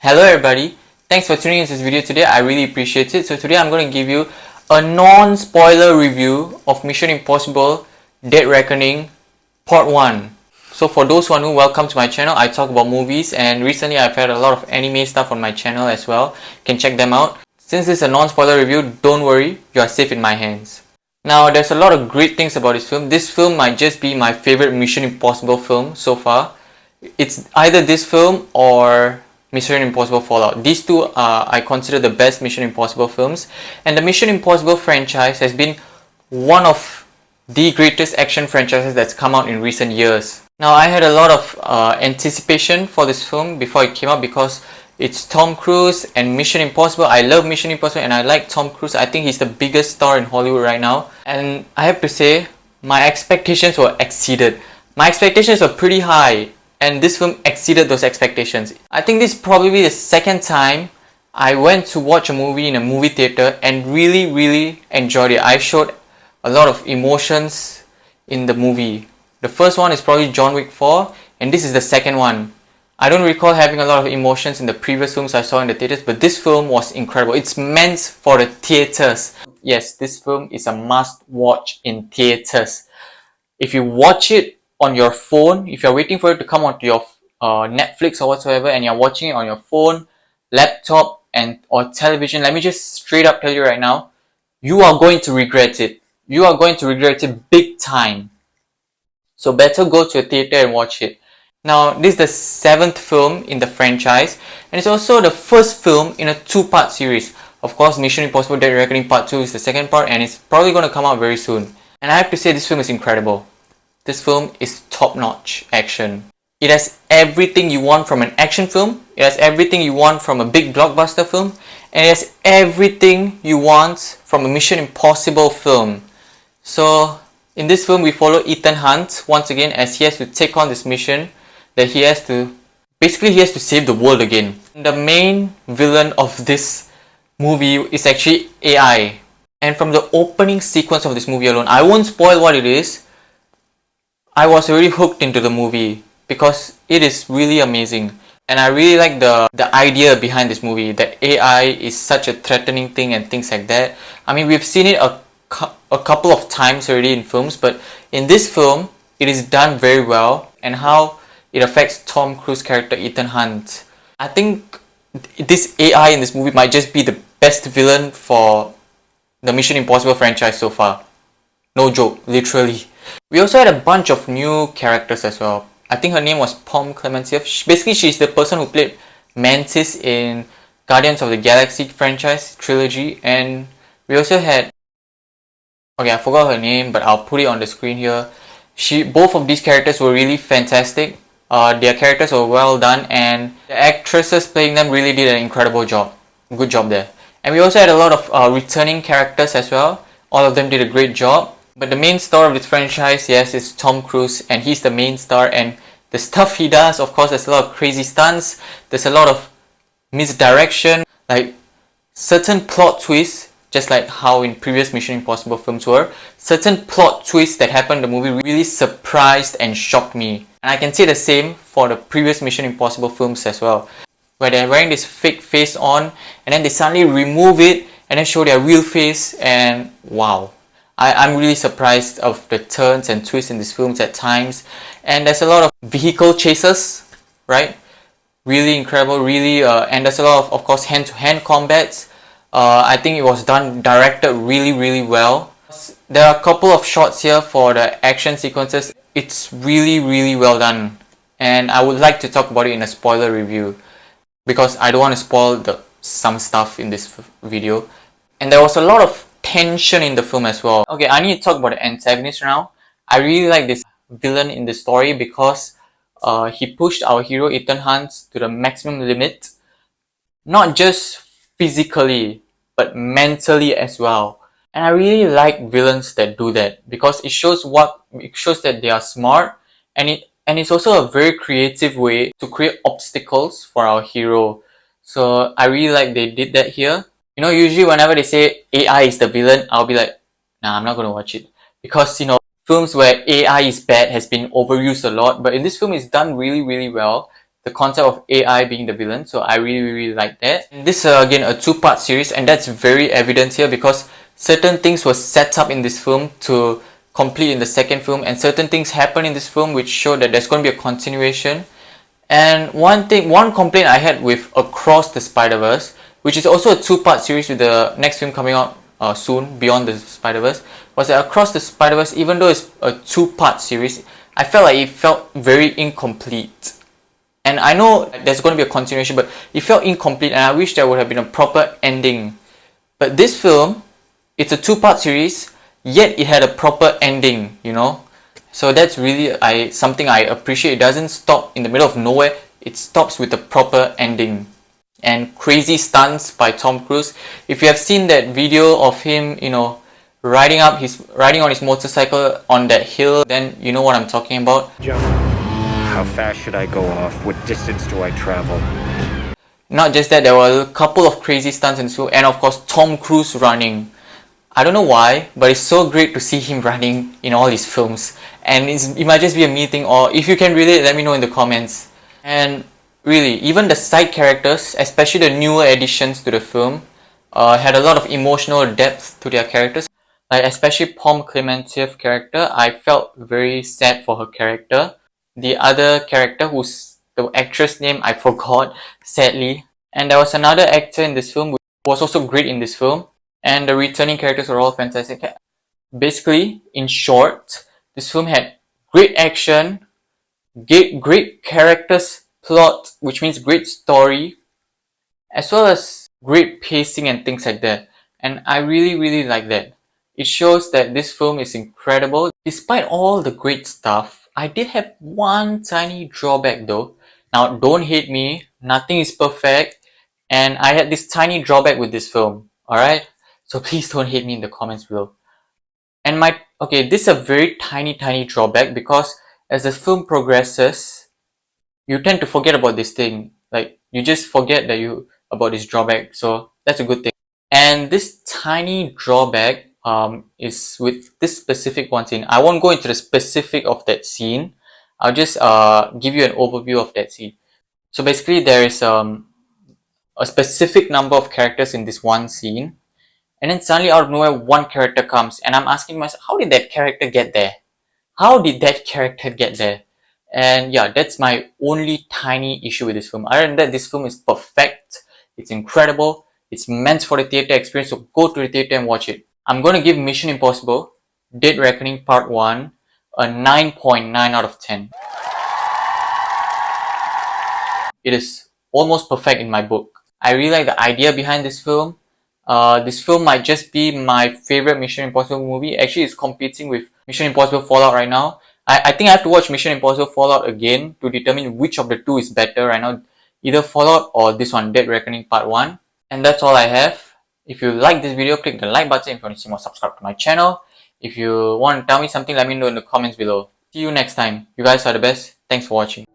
Hello everybody, thanks for tuning into this video today. I really appreciate it. So today I'm going to give you a non-spoiler review of Mission Impossible Dead Reckoning Part 1. So for those who are new, welcome to my channel. I talk about movies and recently I've had a lot of anime stuff on my channel as well. You can check them out. Since this is a non-spoiler review, don't worry, you are safe in my hands. Now there's a lot of great things about this film. This film might just be my favorite Mission Impossible film so far. It's either this film or Mission Impossible Fallout. These two I consider the best Mission Impossible films, and the Mission Impossible franchise has been one of the greatest action franchises that's come out in recent years. Now I had a lot of anticipation for this film before it came out because it's Tom Cruise and Mission Impossible. I love Mission Impossible and I like Tom Cruise. I think he's the biggest star in Hollywood right now, and I have to say my expectations were exceeded. My expectations were pretty high, and this film exceeded those expectations. I think this is probably the second time I went to watch a movie in a movie theater and really enjoyed it. I showed a lot of emotions in the movie. The first one is probably John Wick 4 and this is the second one. I don't recall having a lot of emotions in the previous films I saw in the theaters, but this film was incredible. It's meant for the theaters. Yes, this film is a must watch in theaters. If you watch it on your phone, if you're waiting for it to come onto your Netflix or whatsoever and you're watching it on your phone, laptop or television, let me just straight up tell you right now, you are going to regret it. You are going to regret it big time. So better go to a theater and watch it. Now this is the 7th film in the franchise and it's also the first film in a 2-part series. Of course, Mission Impossible Dead Reckoning Part 2 is the second part and it's probably going to come out very soon. And I have to say this film is incredible. This film is top-notch action. It has everything you want from an action film, it has everything you want from a big blockbuster film, and it has everything you want from a Mission Impossible film. So in this film we follow Ethan Hunt once again as he has to take on this mission that he has to save the world again. The main villain of this movie is actually AI. And from the opening sequence of this movie alone, I won't spoil what it is, I was already hooked into the movie because it is really amazing. And I really like the idea behind this movie, that AI is such a threatening thing and things like that. I mean, we've seen it a couple of times already in films, but in this film, it is done very well, and how it affects Tom Cruise's character Ethan Hunt. I think this AI in this movie might just be the best villain for the Mission Impossible franchise so far. No joke, literally. We also had a bunch of new characters as well. I think her name was Pom Klementieff. Basically, she's the person who played Mantis in Guardians of the Galaxy franchise trilogy. And we also had... okay, I forgot her name, but I'll put it on the screen here. Both of these characters were really fantastic. Their characters were well done and the actresses playing them really did an incredible job. Good job there. And we also had a lot of returning characters as well. All of them did a great job. But the main star of this franchise, yes, is Tom Cruise, and he's the main star, and the stuff he does, of course, there's a lot of crazy stunts, there's a lot of misdirection, like certain plot twists, just like how in previous Mission Impossible films were, certain plot twists that happened in the movie really surprised and shocked me. And I can say the same for the previous Mission Impossible films as well, where they're wearing this fake face on, and then they suddenly remove it, and then show their real face, and wow. I'm really surprised of the turns and twists in these films at times. And there's a lot of vehicle chases, right? Really incredible, really, and there's a lot of course, hand-to-hand combats. I think it was directed really well. There are a couple of shots here for the action sequences. It's really well done. And I would like to talk about it in a spoiler review, because I don't want to spoil some stuff in this video. And there was a lot of tension in the film as well. Okay, I need to talk about the antagonist now. I really like this villain in the story because he pushed our hero Ethan Hunt to the maximum limit. Not just physically, but mentally as well. And I really like villains that do that because it shows that they are smart, and it's also a very creative way to create obstacles for our hero. So I really like they did that here. You know, usually whenever they say AI is the villain, I'll be like, nah, I'm not gonna watch it. Because, you know, films where AI is bad has been overused a lot, but in this film it's done really well. the concept of AI being the villain. So I really like that. And this again a two-part series, and that's very evident here because certain things were set up in this film to complete in the second film, and certain things happen in this film which show that there's going to be a continuation. And one complaint I had with Across the Spider-Verse, which is also a two-part series with the next film coming out soon, Beyond the Spider-Verse, was that Across the Spider-Verse, even though it's a two-part series, I felt like it felt very incomplete. And I know there's going to be a continuation, but it felt incomplete, and I wish there would have been a proper ending. But this film, it's a two-part series, yet it had a proper ending, you know. So that's really something I appreciate. It doesn't stop in the middle of nowhere. It stops with a proper ending. And crazy stunts by Tom Cruise. If you have seen that video of him, you know, riding on his motorcycle on that hill, then you know what I'm talking about. How fast should I go off? What distance do I travel? Not just that, there were a couple of crazy stunts in this film, and of course Tom Cruise running. I don't know why, but it's so great to see him running in all his films. And it might just be a me thing, or if you can relate, let me know in the comments. And really, even the side characters, especially the newer additions to the film, had a lot of emotional depth to their characters. Like especially Pom Clementiev character, I felt very sad for her character. The other character, who's the actress name I forgot, sadly. And there was another actor in this film who was also great in this film. And the returning characters were all fantastic. Basically, in short, this film had great action, great characters, plot, which means great story, as well as great pacing and things like that. And I really like that. It shows that this film is incredible. Despite all the great stuff, I did have one tiny drawback though. Now, don't hate me, nothing is perfect, and I had this tiny drawback with this film, alright? So please don't hate me in the comments below. And this is a very tiny drawback, because as the film progresses, you tend to forget about this thing. Like, you just forget about this drawback, so that's a good thing. And this tiny drawback is with this specific one scene. I won't go into the specific of that scene. I'll just give you an overview of that scene. So basically, there is a specific number of characters in this one scene, and then suddenly out of nowhere one character comes, and I'm asking myself, how did that character get there? How did that character get there? And yeah, that's my only tiny issue with this film. Other than that, this film is perfect. It's incredible. It's meant for the theater experience, so go to the theater and watch it. I'm going to give Mission Impossible Dead Reckoning Part 1 a 9.9 out of 10. It is almost perfect in my book. I really like the idea behind this film. This film might just be my favorite Mission Impossible movie. Actually, it's competing with Mission Impossible Fallout right now. I think I have to watch Mission Impossible Fallout again to determine which of the two is better right now. Either Fallout or this one, Dead Reckoning Part 1. And that's all I have. If you like this video, click the like button. If you want to see more, subscribe to my channel. If you want to tell me something, let me know in the comments below. See you next time. You guys are the best. Thanks for watching.